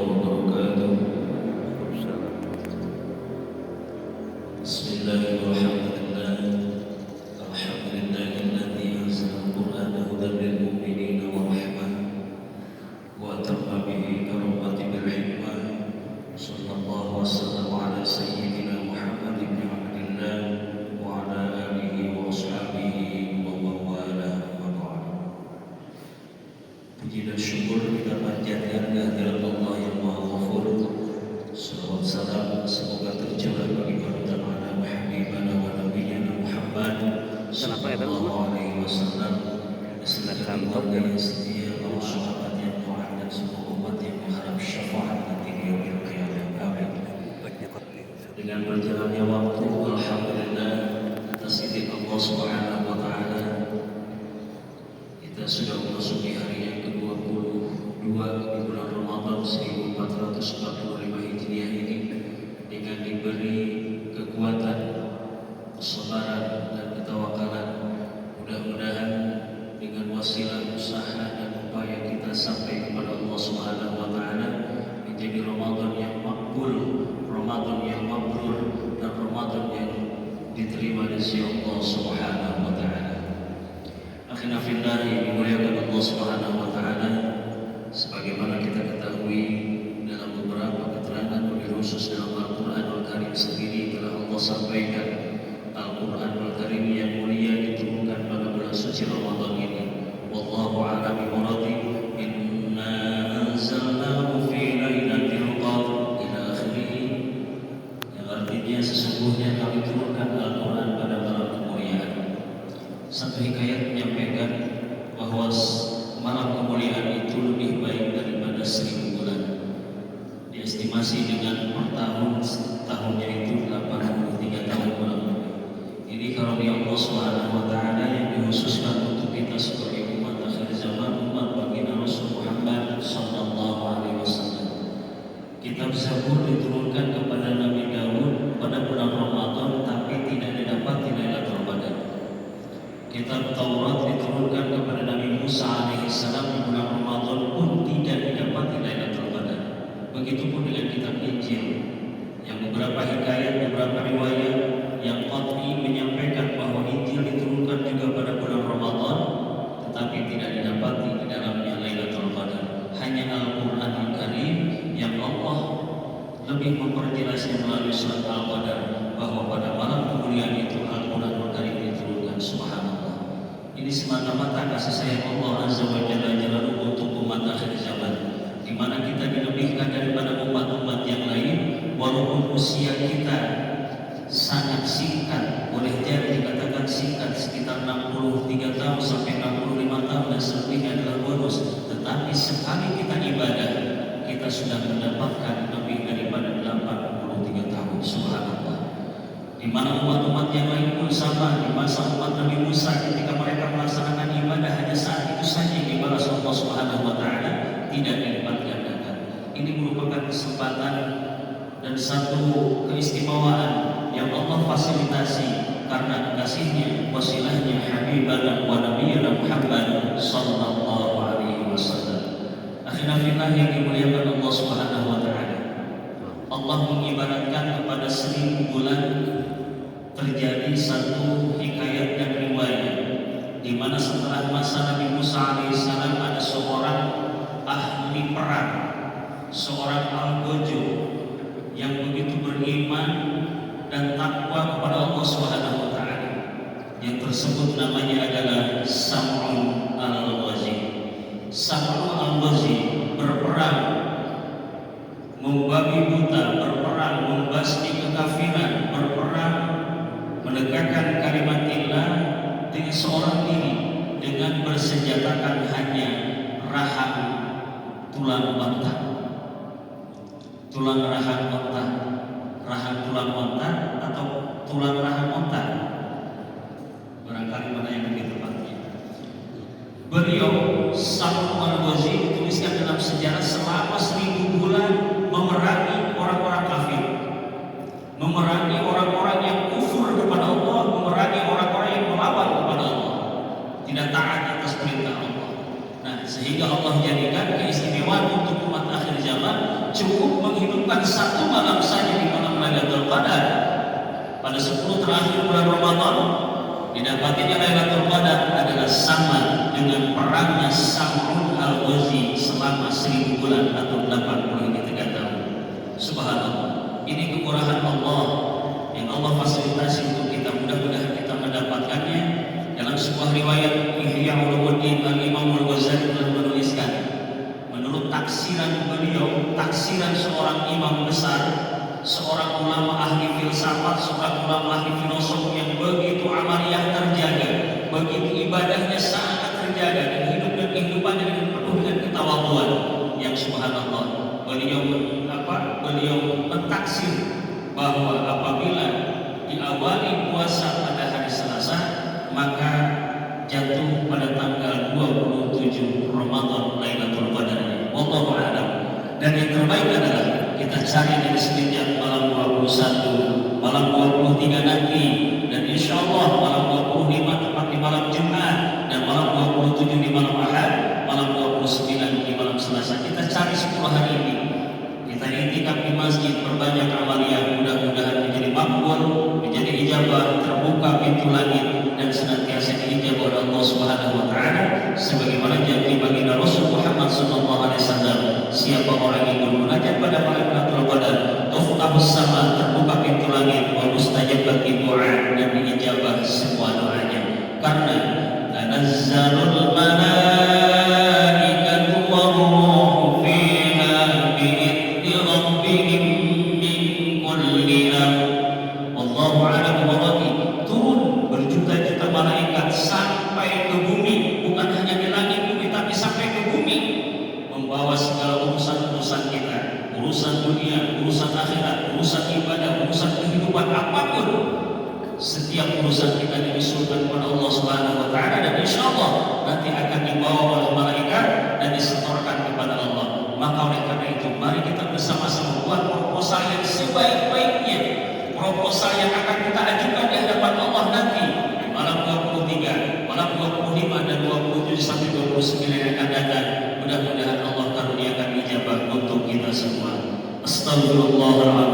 وبركاته. بسم الله والحمد لله. الحمد لله الذي أنزل القرآن هدى للمؤمنين ورحمة وأتم به كرامة بالحكمة. صلى الله وسلم على سيدنا محمد بن عبد الله وعلى آله وأصحابه ومن والاه. Puji dan syukur kita panjatkan kehadirat Allah yang Maha Ghafur. Salawat salam semoga tercurah bagi panutan anak Habibana wa Nabiyana Muhammad sallallahu alaihi wasallam, beserta keluarga yang setia, para sahabat yang taat, dan semua umat yang mengharap syafaat nanti di yaumil qiyamah. Amin. Dengan berjalannya waktu, alhamdulillah atas izin Allah Subhanahu wa taala, kita sudah memasuki hari yang ke-22 di bulan Ramadan 1445 Hijriah ini, dengan diberi kekuatan, kesabaran dan ketawakalan. Mudah-mudahan dengan wasilah usaha dan upaya kita sampai kepada Allah Subhanahu wa taala menjadi Ramadan yang makbul, Ramadan yang mabrur, dan Ramadan yang diterima di sisi Allah Subhanahu wa taala. Akhirnya fillah yang dimuliakan Allah Subhanahu wa taala, sebagaimana kita ketahui dalam beberapa keterangan lebih khusus dalam Al-Qur'anul Karim sendiri telah Allah sampaikan Al-Qur'anul Karim yang mulia diturunkan pada bulan suci Ramadan ini. Wallahu a'lam bimuradi. Inna anzalnahu fi lailatul qadr ila akhirih, yang artinya sesungguhnya kami turunkan Al-Qur'an pada malam kemuliaan. Satu hikayat menyampaikan bahwa malam kemuliaan itu lebih baik daripada 1000 bulan. Diestimasi dengan per tahunnya itu 83 tahun kurang lebih. Ini karunia Allah Subhanahu wa taala yang dikhususkan untuk kita sebagai umat akhir zaman, umat baginda Rasul Muhammad sallallahu alaihi wasallam. Kitab Zabur diturunkan kepada Nabi Daud pada bulan Ramadan, tapi tidak didapati Lailatul Qadar. Kitab Taurat diturunkan kepada Nabi Musa alaihissalam di bulan Ramadan pun tidak didapati Lailatul Qadar. Begitupun dengan kitab Injil, yang beberapa hikayat, beberapa riwayat yang qat'i menyampaikan bahwa Injil diturunkan juga pada bulan Ramadan, tetapi tidak didapati di dalamnya Lailatul Qadar. Hanya Al-Qur'anul Karim yang Allah lebih memperjelasnya melalui surat Al-Qadar bahwa pada malam kemuliaan itu Al-Qur'anul Karim diturunkan. Subhanallah. Ini semata-mata kasih sayang Allah Azza wa Jalla Jalaluhu untuk umat akhir zaman, di mana kita dilebihkan daripada umat-umat yang lain. Walaupun usia kita sangat singkat, boleh jadi dikatakan singkat, sekitar 63 tahun sampai 65 tahun dan selebihnya adalah bonus, tetapi sekali kita ibadah, kita sudah mendapatkan lebih daripada 83 tahun. Subhanallah. Di mana umat-umat yang lain pun sama. Di masa umat Nabi Musa, ketika mereka melaksanakan ibadah hanya saat itu saja yang dibalas Allah Subhanahu wa taala, tidak dilipat gandakan. Ini merupakan kesempatan dan satu keistimewaan yang Allah fasilitasi karena kasihnya, wasilahnya Habibana wa Nabiyana Muhammad sallallahu alaihi wasallam. Akhirnya fillah yang dimuliakan Allah Subhanahu wa taala, Allah mengibaratkan kepada 1000 bulan terjadi satu hikayat dan riwayat, di mana setelah masa Nabi Musa alaihissalam ada seorang ahli perang, seorang algojo yang begitu beriman dan takwa kepada Allah Subhanahu wa taala, yang tersebut namanya adalah Sam'un al-Ghazi. Sam'un al-Ghazi berperang, membabi buta, berperang membasmi kekafiran, berperang menegakkan kalimatillah dengan seorang diri, dengan bersenjatakan hanya rahang tulang onta. Tulang rahang onta, rahang tulang onta atau tulang rahang onta, barangkali mana yang lebih tepatnya. Beliau Sam'un al-Ghazi dituliskan dalam sejarah selama 1000 bulan memerangi orang-orang kafir, memerangi orang-orang yang kufur kepada Allah, memerangi orang-orang yang melawan kepada Allah, tidak taat atas perintah Allah. Nah, sehingga Allah jadikan keistimewaan untuk umat akhir zaman cukup menghidupkan satu malam saja di malam Lailatul Qadar. Pada 10 terakhir bulan Ramadan, didapatinya Lailatul Qadar adalah sama dengan perangnya Sam'un al-Ghazi selama 1000 bulan atau 83 tahun. Subhanallah. Ini kemurahan Allah yang Allah fasilitasi untuk kita. Mudah-mudahan kita mendapatkannya. Dalam sebuah riwayat Ihya Ulumuddin Al-Imam Al-Ghazali telah menuliskan, menurut taksiran beliau, taksiran seorang imam besar, seorang ulama ahli filsafat, seorang ulama ahli filosofi yang begitu amaliyah terjaga, begitu ibadahnya sangat terjaga dan hidup dan kehidupannya dengan penuh dengan ketawaduan. Yang subhanallah, beliau mentaksir bahwa apabila diawali puasa pada hari Selasa, maka jatuh pada tanggal 27 Ramadan Lailatul Qadar. Wallahu a'lam. Dan yang terbaik adalah kita cari dari semenjak malam 21, malam 23 nanti, dan insya Allah malam 25 tepat di malam Jumat, dan malam 27 di malam Ahad, malam 29 di malam Selasa. Kita cari 10 hari ini. Kita i'tikaf di masjid, perbanyak amaliyah, mudah-mudahan menjadi makbul, menjadi ijabah, terbuka pintu langit dan senantiasa diijabah oleh Allah Subhanahu wa taala sebagaimana janji baginda Rasul Muhammad sallallahu alaihi wasallam, siapa orang yang bermunajat pada malam Lailatul Qadar, tuftahus sama, terbuka pintu langit, wa mustajabatu du'a, dan diijabah semua doanya. Karena tanazzalul malaikatu war-ruhu fiha bi'izni rabbihim min kulli amr. Allahu a'lam bishawab. Turun berjuta-juta malaikat sampai ke bumi, bukan hanya di langit bumi tapi sampai ke bumi, membawa segala urusan-urusan kita, urusan dunia, urusan akhirat, urusan ibadah, urusan kehidupan apapun. Setiap urusan kita diusulkan kepada Allah Subhanahu wa taala, dan insyaallah nanti akan dibawa oleh malaikat dan disetorkan kepada Allah. Maka oleh karena itu, mari kita bersama-sama buat proposal yang sebaik-baiknya, proposal yang akan kita ajukan di hadapan Allah nanti malam 23, malam 25 dan 27 sampai 29 yang akan datang. Mudah-mudahan Allah karuniakan ijabah untuk kita semua. Astagfirullahaladzim.